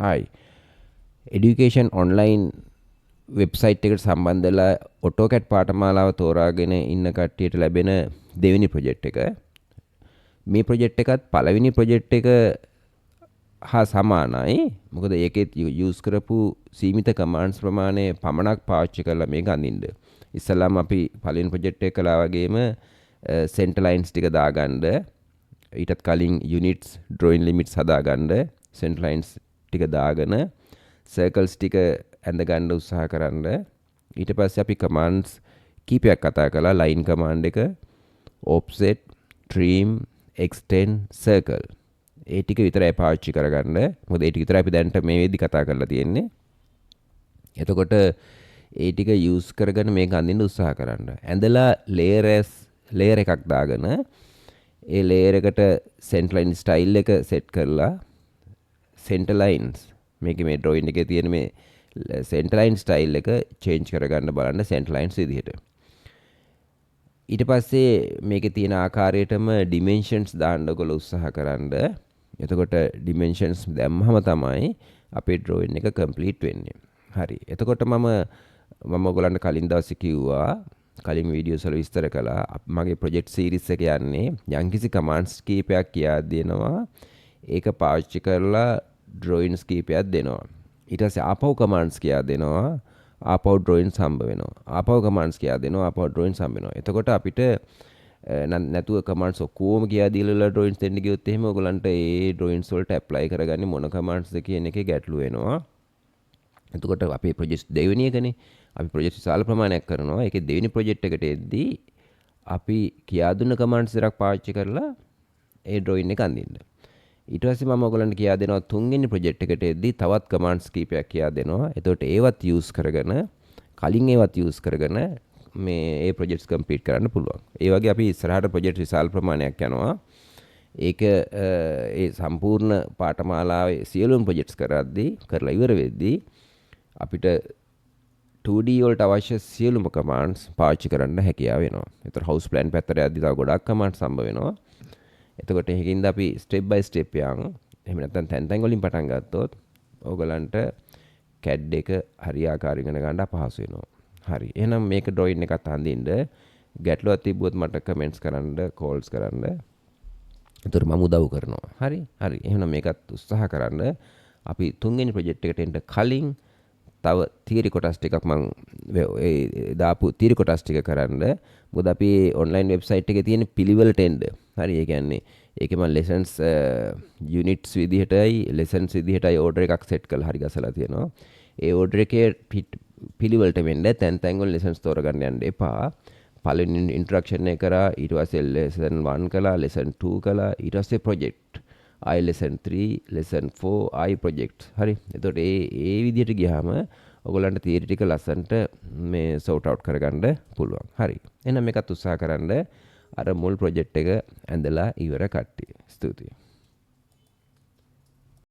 ආයි education online website එකට සම්බන්ධ වෙලා AutoCAD පාඨමාලාව තෝරාගෙන ඉන්න කට්ටියට ලැබෙන දෙවෙනි ප්‍රොජෙක්ට් එක. මේ ප්‍රොජෙක්ට් එකත් පළවෙනි ප්‍රොජෙක්ට් එක හා සමානයි. මොකද ඒකෙත් යූස් කරපු සීමිත කමාන්ඩ්ස් ප්‍රමාණය පමණක් පාවිච්චි කරලා මේක අඳින්න. ඉස්සෙල්ලාම අපි පළවෙනි ප්‍රොජෙක්ට් එක කළා වගේම සෙන්ටර් ලයින්ස් ටික දාගන්න, ඊටත් කලින් යුනිට්ස් ඩ්‍රොයින් ලිමිට්ස් හදාගන්න, සෙන්ටර් ලයින්ස් ටික දාගෙන සර්කල්ස් ටික ඇඳ ගන්න උත්සාහ කරන්න. ඊට පස්සේ අපි කමාන්ඩ්ස් කීපයක් කතා කළා. ලයින් කමාන්ඩ් එක, offset, trim, extend, circle. ඒ ටික විතරයි පාවිච්චි කරගන්න. මොකද ඒ ටික විතරයි අපි දැන්ට මේ වෙද්දි කතා කරලා තියෙන්නේ. එතකොට ඒ ටික යූස් කරගෙන මේක අඳින්න උත්සාහ කරන්න. ඇඳලා ලේයර් එකක් දාගෙන ඒ ලේයර් එකට සෙන්ටර් ලයින් ස්ටයිල් එක සෙට් කරලා සෙන්ටර් ලයින්ස් මේක මේ ඩ්‍රොයින් එකේ තියෙන මේ සෙන්ටර් ලයින් ස්ටයිල් එක චේන්ජ් කරගන්න බලන්න සෙන්ටර් ලයින්ස් විදිහට. ඊට පස්සේ මේකේ තියෙන ආකාරයටම ඩිමෙන්ෂන්ස් දාන්න ඔයගොල්ලෝ උත්සාහ කරන්න. එතකොට ඩිමෙන්ෂන්ස් දැම්මම තමයි අපේ ඩ්‍රොයින් එක කම්ප්ලීට් වෙන්නේ. හරි. එතකොට මම ඔයගොල්ලන්ට කලින් දවසේ කිව්වා, කලින් වීඩියෝස් වල විස්තර කළා මගේ ප්‍රොජෙක්ට් සීරීස් එක යන්නේ යම්කිසි කමාන්ඩ්ස් කීපයක් කියා දෙනවා. ඒක පාවිච්චි කරලා ඩ්‍රොයින්ස් කීපයක් දෙනවා. ඊට පස්සේ ආපහු කමාන්ඩ්ස් කියා දෙනවා. ආපහු ඩ්‍රොයින්ස් හම්බ වෙනවා. ආපහු කමාන්ඩ්ස් කියා දෙනවා. ආපහු ඩ්‍රොයින්ස් හම්බ වෙනවා. එතකොට අපිට නැතුව කමාන්ඩ්ස් ඔක්කොම කියා දීලා ඩ්‍රොයින්ස් දෙන්න ගියොත් එහෙම ඔයගලන්ට ඒ ඩ්‍රොයින්ස් වලට ඇප්ලයි කරගන්නේ මොන කමාන්ඩ්ස්ද කියන එකේ ගැටලු වෙනවා. එතකොට අපේ ප්‍රොජෙක්ට් දෙවෙනි එකනේ. අපි ප්‍රොජෙක්ට් විශාල ප්‍රමාණයක් කරනවා. ඒකේ දෙවෙනි ප්‍රොජෙක්ට් එකට එද්දී අපි කියා දුන්න කමාන්ඩ්ස් එකක් පාවිච්චි කරලා ඒ ඩ්‍රොයින් එක අඳින්න. ඊට පස්සේ මම ඔයගලන්ට කියා දෙනවා තුන්වෙනි ප්‍රොජෙක්ට් එකට එද්දී තවත් කමාන්ඩ්ස් කීපයක් කියා දෙනවා. එතකොට ඒවත් යූස් කරගෙන කලින් ඒවත් යූස් කරගෙන මේ ඒ ප්‍රොජෙක්ට්ස් කම්ප්ලීට් කරන්න පුළුවන්. ඒ වගේ අපි ඉස්සරහට ප්‍රොජෙක්ට් විශාල ප්‍රමාණයක් යනවා. ඒක ඒ සම්පූර්ණ පාඨමාලාවේ සියලුම ප්‍රොජෙක්ට්ස් කරලා ඉවර වෙද්දී අපිට 2D වලට අවශ්‍ය සියලුම කමාන්ඩ්ස් පාවිච්චි කරන්න හැකියාව වෙනවා. ඒතර හවුස් ප්ලෑන් පැත්තට යද්දී තව ගොඩක් කමාන්ඩ්ස් හම්බ වෙනවා. එතකොට ඒකින්ද අපි ස්ටෙප් බයි ස්ටෙප් යන් එහෙම නැත්නම් තැන් වලින් පටන් ගත්තොත් ඕගලන්ට CAD එක හරියාකාරව ඉගෙන ගන්න අපහසු වෙනවා. හරි. එහෙනම් මේක ඩ්‍රොයින් එකත් අඳින්න ගැටලුවක් තිබ්බොත් මට කමෙන්ට්ස් කරන්න, කෝල්ස් කරන්න. ඒතර මම උදව් කරනවා. හරි. එහෙනම් මේකත් උත්සාහ කරන්න. අපි තුන්වෙනි ප්‍රොජෙක්ට් එකට එන්න කලින් තව තියරි කොටස් ටිකක් මම දාපු තියරි කොටස් ටික කරන්න. මොකද අපි ඔන්ලයින් වෙබ්සයිට් එකේ තියෙන පිළිවෙලට එන්න. හරි. ඒ කියන්නේ ඒකේ මම ලෙසන්ස් යුනිට්ස් විදිහටයි ලෙසන්ස් විදිහටයි ඕඩර් එකක් සෙට් කරලා හරි ගසලා තියෙනවා. ඒ ඕඩර් එකේ පිළිවෙලට වෙන්න තැන් වල ලෙසන්ස් තෝරගන්න යන්න එපා. පළවෙනි ඉන්ට්‍රොඩක්ෂන් එක කරා, ඊට පස්සේ ලෙසන් 1 කළා, ලෙසන් 2 කළා, ඊට පස්සේ project. I lesson 3, lesson 4, I project. හරි. එතකොට ඒ විදිහට ගියාම ඔයගොල්ලන්ට තියරි ටික ලස්සන්ට මේ සෝට් අවුට් කරගන්න පුළුවන්. හරි. එහෙනම් මේකත් උත්සාහ කරන්න අර මුල් ප්‍රොජෙක්ට් එක ඇඳලා ඉවර කට්ටිය. ස්තුතියි.